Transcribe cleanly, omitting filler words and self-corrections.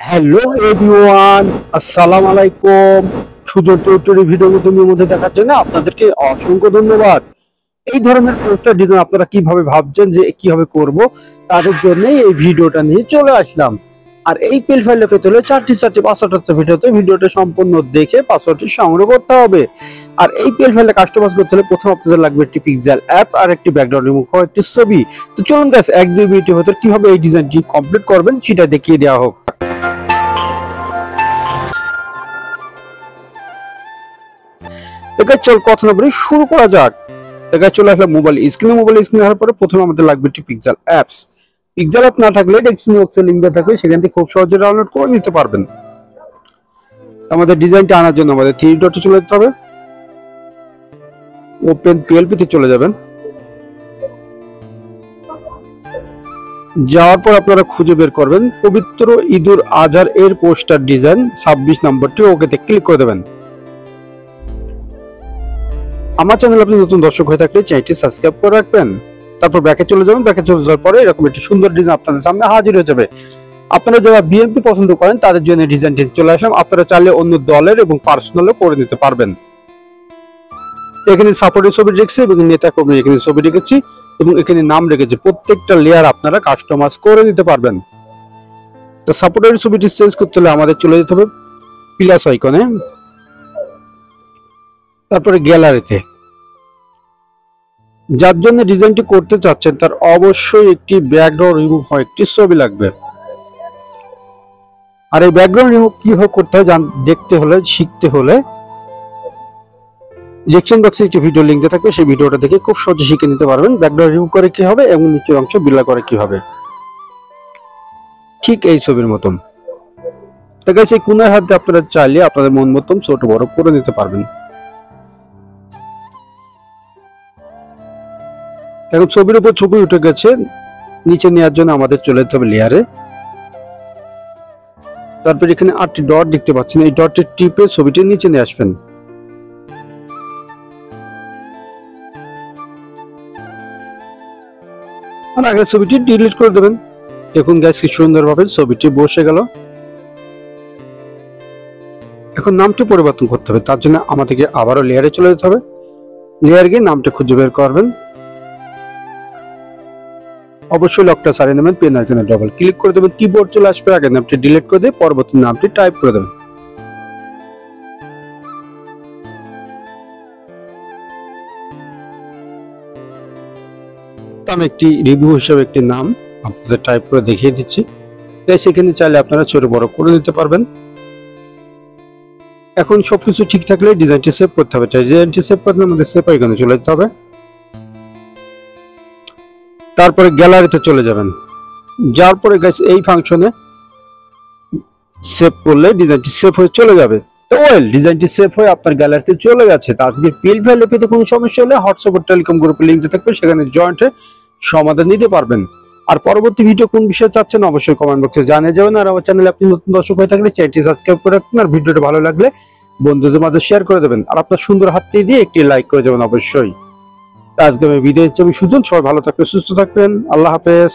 Hello everyone, আসসালামু আলাইকুম। সুযোগ টিউটোরিয়াল ভিডিওর মধ্যে দেখার জন্য আপনাদেরকে অসংখ্য ধন্যবাদ। এই ধরনের পোস্টার ডিজাইন আপনারা কিভাবে ভাবছেন যে কিভাবে করব, তাদের জন্য এই ভিডিওটা নিয়ে চলে আসলাম। আর এই পিল ফাইলে পেতে হলে চারটি পাসওয়ার্ড ভিডিওটা সম্পূর্ণ দেখে পাসওয়ার্ডটি সংগ্রহ করতে হবে। আর এই পিল ফাইলে কাস্টমাইজ করতে হলে প্রথম আপনাদের লাগবে একটি পিক্সেল অ্যাপ আর একটি ব্যাকগ্রাউন্ড রিমুভ করা একটি ছবি। তো চলুন গাইস, 1-2 মিনিটের ভিতর কিভাবে এই ডিজাইনটি কমপ্লিট করবেন সেটা দেখিয়ে দেওয়া হোক। চল কথা না বলে শুরু করা যাক। চলে আসলে মোবাইল স্ক্রিনে আসার পরে প্রথমে আমাদের লাগবে একটি পিক্সেল অ্যাপস। পিক্সেল অ্যাপ না থাকলে ডেসক্রিপশন বক্সে লিংক দেওয়া থাকবে, সেখান থেকে খুব সহজে ডাউনলোড করে নিতে পারবেন। আমাদের ডিজাইনটা আনার জন্য আমাদের থ্রি ডটে চলে যেতে হবে, ওপেন পিএলপি তে চলে যাবেন। যাওয়ার পর আপনারা খুঁজে বের করবেন পবিত্র ঈদুল আজহার এর পোস্টার ডিজাইন 26 নম্বরটি, ওকেতে ক্লিক করে দেবেন। আমার চ্যানেল আপনি নতুন দর্শক হয়ে থাকলে চ্যানেলটি সাবস্ক্রাইব করে রাখবেন। তারপর ব্যাকে চলে যাবেন, ব্যাকে চলে যাওয়ার পরে এরকম একটি সুন্দর ডিজাইন আপনাদের সামনে হাজির হয়ে যাবে। আপনারা যারা বিএনপি পছন্দ করেন তাদের জন্য ডিজাইনটি চলে আসলাম। আপনারা চাইলে অন্য দলের এবং পার্সোনালও করে নিতে পারবেন। এখানে সাপোর্টের ছবি রেখেছি এবং নেতা কর্মী এখানে ছবি রেখেছি এবং এখানে নাম রেখেছি। প্রত্যেকটা লেয়ার আপনারা কাস্টমাইজ করে নিতে পারবেন। তো সাপোর্টের ছবিটি চেঞ্জ করতে হলে আমাদের চলে যেতে হবে প্লাস আইকনে, তারপরে গ্যালারিতে। যার জন্য ডিজাইনটি করতে চাচ্ছেন তার অবশ্যই একটি ব্যাকগ্রাউন্ড রিমুভ হয় একটি ছবি লাগবে। আর এই ব্যাকগ্রাউন্ড রিমুভ কিভাবে করতে হয় দেখতে হলে শিখতে হলে ডিসক্রিপশন বক্সে একটি ভিডিও লিংক দেওয়া থাকবে, সেই ভিডিওটা দেখে খুব সহজে শিখে নিতে পারবেন ব্যাকগ্রাউন্ড রিমুভ করে কি হবে এবং নিচের অংশ বিলা করে কি হবে, ঠিক এই ছবির মতন। তো গাইস, এই কোণার হাতে আপনারা চাইলে আপনাদের মন মতন ছোট বড় করে নিতে পারবেন। এখন ছবির উপর ছবি উঠে গেছে, নিচে নেওয়ার জন্য আমাদের চলে যেতে হবে লেয়ারে। তারপর এখানে 8টি ডট দেখতে পাচ্ছেন, এই ডটটি টিপে ছবিটি নিচে নিয়ে আসবেন। আর আগের ছবিটি ডিলিট করে দেবেন। দেখুন গাইস, কি সুন্দরভাবে ছবিটি বসে গেল। এখন নামটি পরিবর্তন করতে হবে, তার জন্য আমাদেরকে আবারও লেয়ারে চলে যেতে হবে। লেয়ারে গিয়ে নামটা খুঁজে বের করবেন। অবশ্যই লকটা সারিয়ে নেবেন, পেন আইকনে ডাবল ক্লিক করে দেবেন, কিবোর্ড চলে আসবে। আগের নামটি ডিলিট করে দিয়ে পরবর্তী নামটি টাইপ করে দেবেন। আমি একটি রিভিউ হিসেবে একটি নাম আপনাদের টাইপ করে দেখিয়ে দিচ্ছি। সেখানে চাইলে আপনারা ছোট বড় করে নিতে পারবেন। এখন সবকিছু ঠিক থাকলে ডিজাইনটি সেভ করতে হবে। ডিজাইনটি সেভ করতে আমাদের সেভ আইকনে চলে যেতে হবে, তারপরে গ্যালারিতে চলে যাবেন। যার পরে গাইস এই ফাংশনে সেভ করলে ডিজাইনটি সেভ হয়ে চলে যাবে। তো ওয়েল, ডিজাইনটি সেভ হয়ে আপনার গ্যালারিতে চলে গেছে। তো আজকে পিল ফাইলে পেতে কোনো সমস্যা হলে হোয়াটসঅ্যাপ টেলিকম গ্রুপে লিংক দেওয়া থাকবে, সেখানে জয়েন্টে সমাধান নিতে পারবেন। আর পরবর্তী ভিডিও কোন বিষয়ে চাচ্ছেন অবশ্যই কমেন্ট বক্সে জানিয়ে যাবেন। আর আমার চ্যানেলে আপনি নতুন দর্শক হয়ে থাকলে চ্যানেলটি সাবস্ক্রাইব করে রাখবেন। আর ভিডিওটা ভালো লাগলে বন্ধুদের মাঝে শেয়ার করে দেবেন। আর আপনার সুন্দর হাতটি দিয়ে একটি লাইক করে যাবেন অবশ্যই। আজকে আমি বিদায় নিচ্ছি, আমি সুজন। সবাই ভালো থাকবেন, সুস্থ থাকবেন। আল্লাহ হাফেজ।